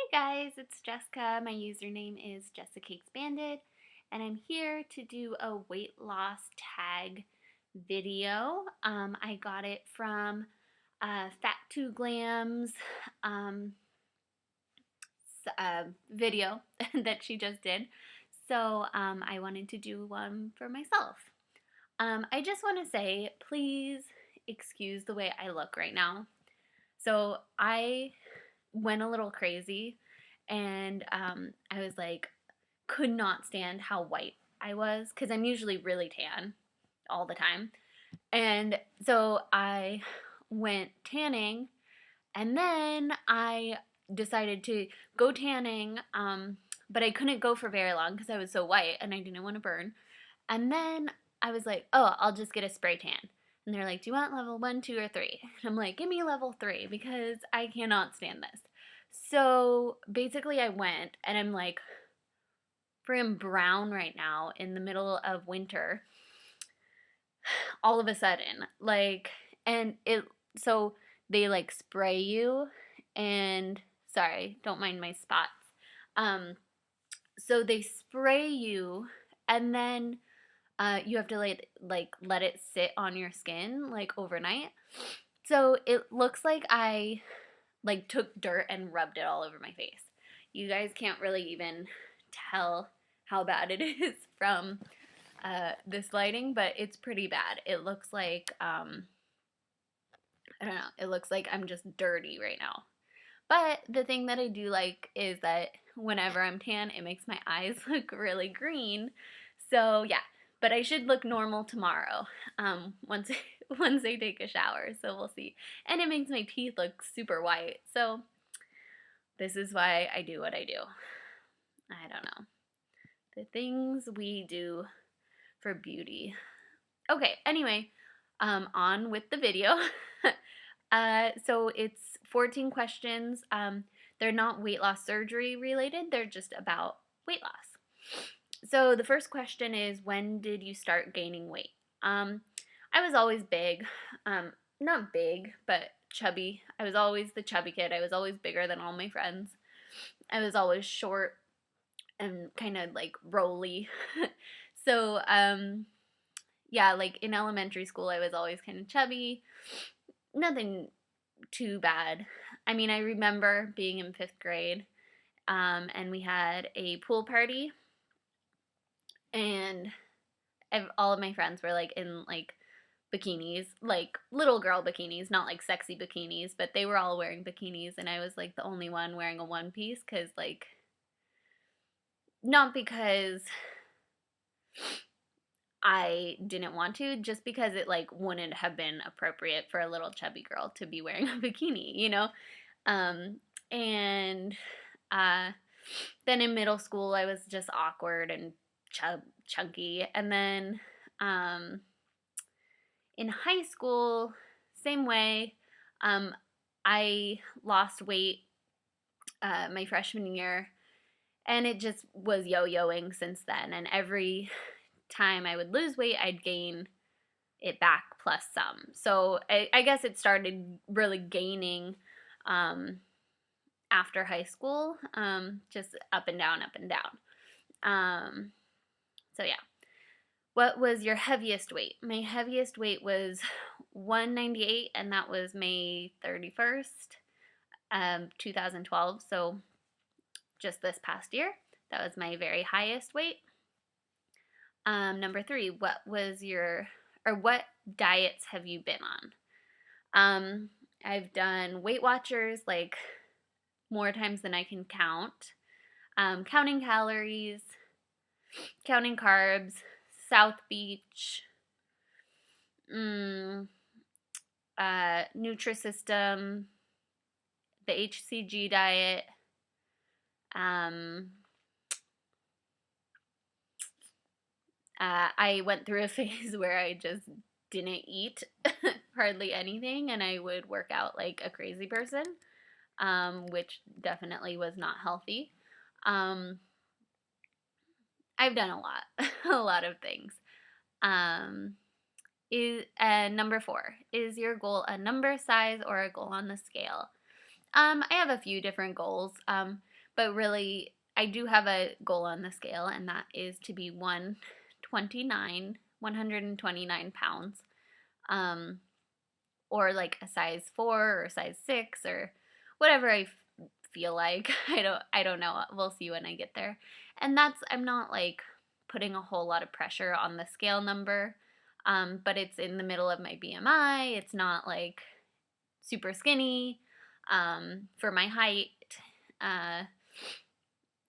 Hey guys, it's Jessica. My username is JessicaCakesBanded, and I'm here to do a weight loss tag video. I got it from Fat2Glam's um, video that she just did. So I wanted to do one for myself. I just want to say, please excuse the way I look right now. So I went a little crazy and I was like, could not stand how white I was because I'm usually really tan all the time. And so I went tanning and then I decided to go tanning, but I couldn't go for very long because I was so white and I didn't want to burn. And then I was like, oh, I'll just get a spray tan. And they're like, do you want level 1, 2, or 3? And I'm like, give me level 3 because I cannot stand this. So basically, I went and I'm like, friggin' brown right now in the middle of winter. All of a sudden, and so they like spray you, and sorry, don't mind my spots. Um, so they spray you, and then you have to let it sit on your skin like overnight. So it looks like I like took dirt and rubbed it all over my face. You guys can't really even tell how bad it is from this lighting, but it's pretty bad. It looks like I don't know. It looks like I'm just dirty right now. But the thing that I do like is that whenever I'm tan, it makes my eyes look really green. So yeah, but I should look normal tomorrow once once I take a shower. So we'll see. And it makes my teeth look super white. So this is why I do what I do. I don't know. The things we do for beauty. Okay, anyway, on with the video. So it's 14 questions. They're not weight loss surgery related, they're just about weight loss. So the first question is, when did you start gaining weight? I was always big. Not big, but chubby. I was always the chubby kid. I was always bigger than all my friends. I was always short and kind of like roly. So, yeah, like in elementary school, I was always kind of chubby. Nothing too bad. I mean, I remember being in 5th grade, and we had a pool party, and all of my friends were like in like bikinis, like little girl bikinis, not like sexy bikinis, but they were all wearing bikinis, and I was like the only one wearing a one piece because, like, not because I didn't want to, just because it like wouldn't have been appropriate for a little chubby girl to be wearing a bikini, you know? And then in middle school, I was just awkward and chunky. And then in high school, same way. I lost weight my freshman year, and it just was yo-yoing since then. And every time I would lose weight, I'd gain it back plus some. So I guess it started really gaining after high school, just up and down, up and down. So yeah. What was your heaviest weight? My heaviest weight was 198, and that was May 31st, 2012. So just this past year, that was my very highest weight. Number 3, what diets have you been on? I've done Weight Watchers like more times than I can count. Counting calories, counting carbs, South Beach, Nutrisystem, the HCG diet, I went through a phase where I just didn't eat hardly anything, and I would work out like a crazy person, which definitely was not healthy. I've done a lot, a lot of things. Number 4, is your goal a number, size, or a goal on the scale? I have a few different goals. But really, I do have a goal on the scale, and that is to be 129 pounds. Um, or like a size 4 or size 6 or whatever I feel like. I don't know. We'll see when I get there. And I'm not like putting a whole lot of pressure on the scale number. But it's in the middle of my BMI. It's not like super skinny for my height. Uh,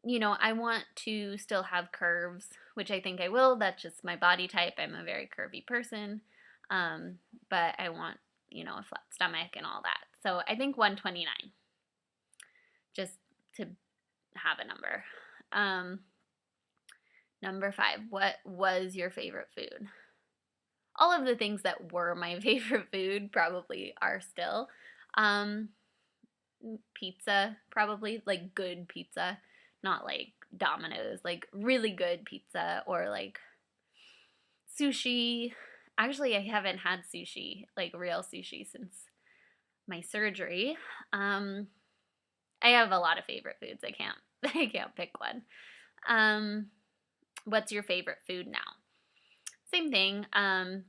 I want to still have curves, which I think I will. That's just my body type. I'm a very curvy person. But I want, a flat stomach and all that. So I think 129, just to have a number. Number 5, what was your favorite food? All of the things that were my favorite food probably are still. Pizza, probably, like good pizza, not like Domino's, like really good pizza, or like sushi. Actually, I haven't had sushi, like real sushi, since my surgery. I have a lot of favorite foods. I can't pick one. What's your favorite food now? Same thing.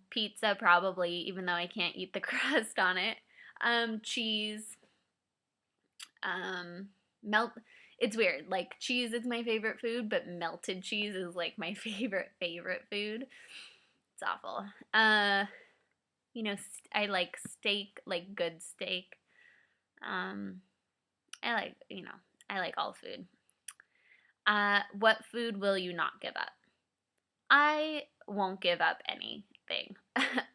Pizza, probably, even though I can't eat the crust on it. Cheese. Melt. It's weird. Like, cheese is my favorite food, but melted cheese is like my favorite food. It's awful. I like steak, like good steak. I like, I like all food. What food will you not give up? I won't give up anything.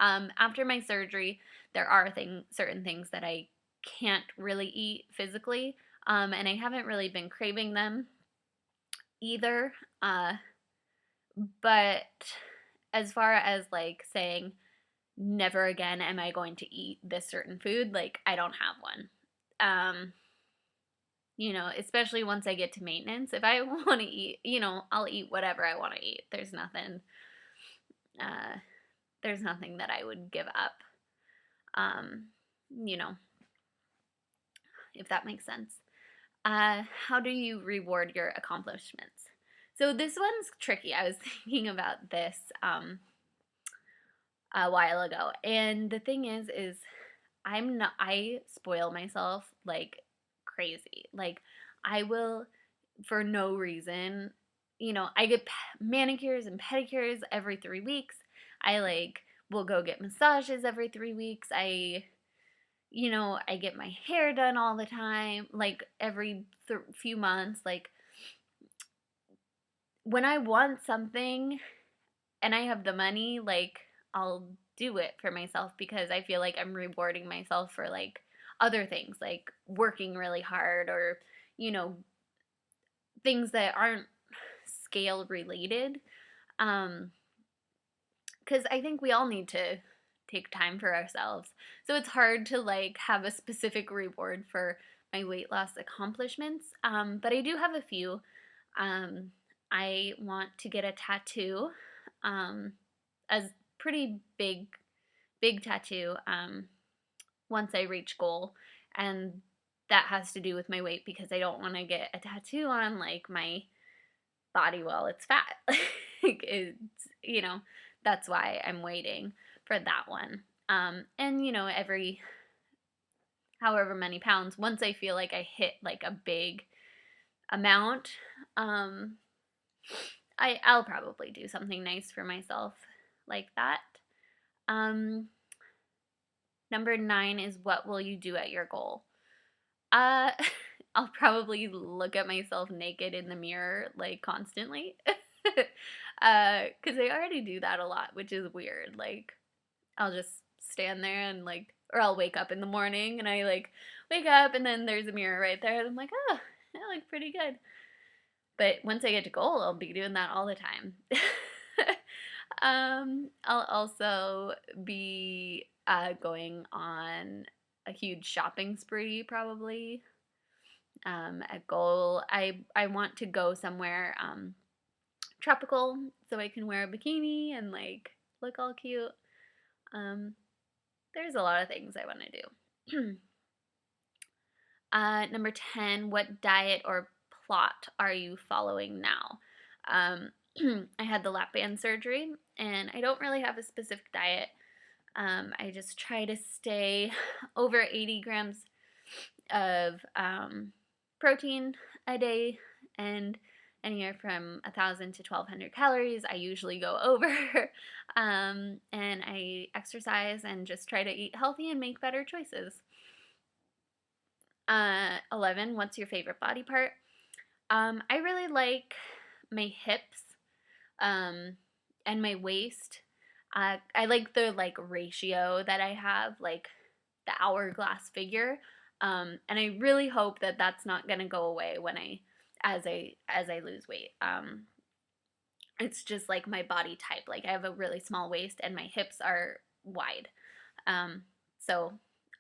After my surgery, there are certain things that I can't really eat physically, and I haven't really been craving them either. But as far as like saying never again am I going to eat this certain food, like I don't have one. Especially once I get to maintenance, if I want to eat, I'll eat whatever I want to eat. There's nothing that I would give up. You know, if that makes sense. How do you reward your accomplishments? So this one's tricky. I was thinking about this a while ago, and the thing is I spoil myself like crazy. Like, I will, for no reason, I get manicures and pedicures every 3 weeks. I will go get massages every 3 weeks. I get my hair done all the time, like every few months. Like, when I want something and I have the money, like, I'll do it for myself because I feel like I'm rewarding myself for like other things, like working really hard, or things that aren't scale related. Because I think we all need to take time for ourselves. So it's hard to like have a specific reward for my weight loss accomplishments. But I do have a few. I want to get a tattoo, a pretty big tattoo, once I reach goal, and that has to do with my weight because I don't want to get a tattoo on like my body while it's fat. That's why I'm waiting for that one. And every however many pounds, once I feel like I hit like a big amount, I'll probably do something nice for myself like that. Number 9 is, what will you do at your goal? I'll probably look at myself naked in the mirror like constantly. Because I already do that a lot, which is weird. Like, I'll just stand there and like, or I'll wake up in the morning and I like wake up and then there's a mirror right there and I'm like, oh, I look pretty good. But once I get to goal, I'll be doing that all the time. I'll also be going on a huge shopping spree, probably. A goal, I want to go somewhere tropical so I can wear a bikini and like look all cute. There's a lot of things I want to do. Number 10, what diet or plot are you following now? I had the lap band surgery, and I don't really have a specific diet. I just try to stay over 80 grams of protein a day and anywhere from 1,000 to 1,200 calories. I usually go over. And I exercise and just try to eat healthy and make better choices. 11, what's your favorite body part? I really like my hips and my waist. I like the ratio that I have, like the hourglass figure. And I really hope that that's not gonna go away as I lose weight. It's just like my body type. Like I have a really small waist and my hips are wide. So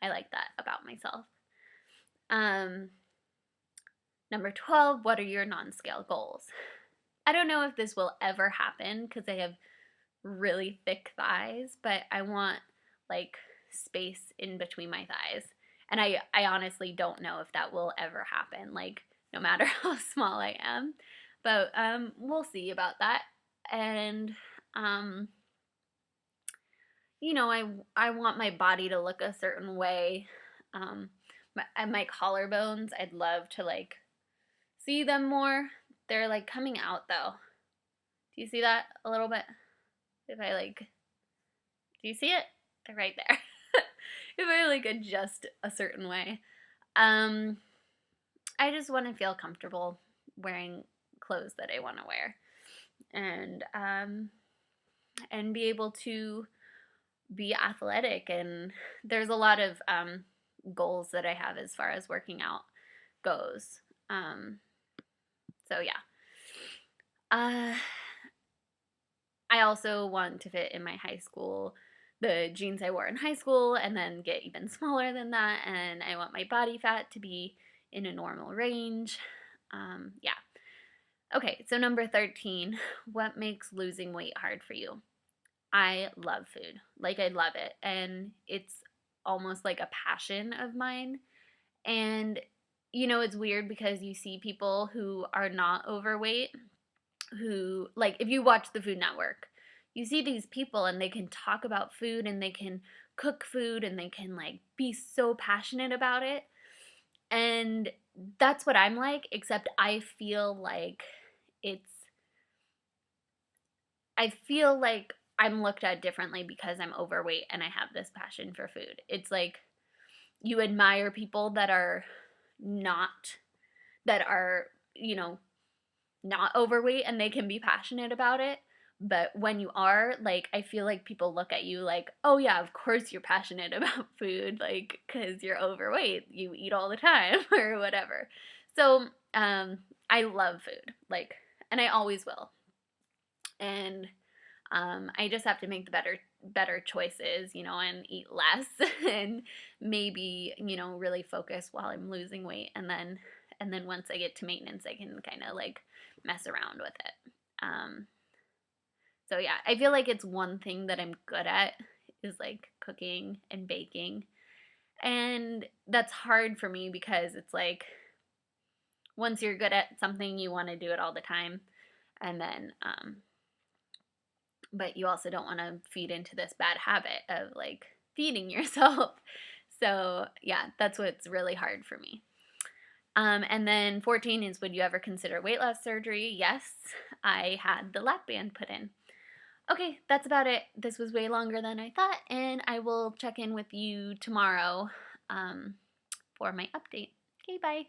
I like that about myself. Number 12, what are your non-scale goals? I don't know if this will ever happen because I have really thick thighs, but I want like space in between my thighs. And I honestly don't know if that will ever happen, like no matter how small I am. But we'll see about that. And I want my body to look a certain way. My collarbones, I'd love to like see them more. They're like coming out though. Do you see that a little bit? If I like, do you see it? They're right there. If I like adjust a certain way. I just want to feel comfortable wearing clothes that I want to wear. And be able to be athletic. And there's a lot of goals that I have as far as working out goes. So yeah. I also want to fit in my high school, the jeans I wore in high school, and then get even smaller than that. And I want my body fat to be in a normal range. Yeah. Okay, so number 13, what makes losing weight hard for you? I love food. Like, I love it. And it's almost like a passion of mine. And, it's weird because you see people who are not overweight who, like, if you watch the Food Network, you see these people and they can talk about food and they can cook food and they can, like, be so passionate about it. And that's what I'm like, except I feel like I'm looked at differently because I'm overweight and I have this passion for food. It's like you admire people that are not, not overweight and they can be passionate about it. But when you are, like, I feel like people look at you like, oh yeah, of course you're passionate about food, like, because you're overweight, you eat all the time or whatever. So I love food, like, and I always will. And I just have to make the better choices, and eat less and maybe, really focus while I'm losing weight. And then once I get to maintenance, I can kind of like mess around with it. So yeah, I feel like it's one thing that I'm good at is like cooking and baking. And that's hard for me because it's like once you're good at something, you want to do it all the time. And then but you also don't want to feed into this bad habit of like feeding yourself. So yeah, that's what's really hard for me. And then 14 is, would you ever consider weight loss surgery? Yes, I had the lap band put in. Okay, that's about it. This was way longer than I thought, and I will check in with you tomorrow for my update. Okay, bye.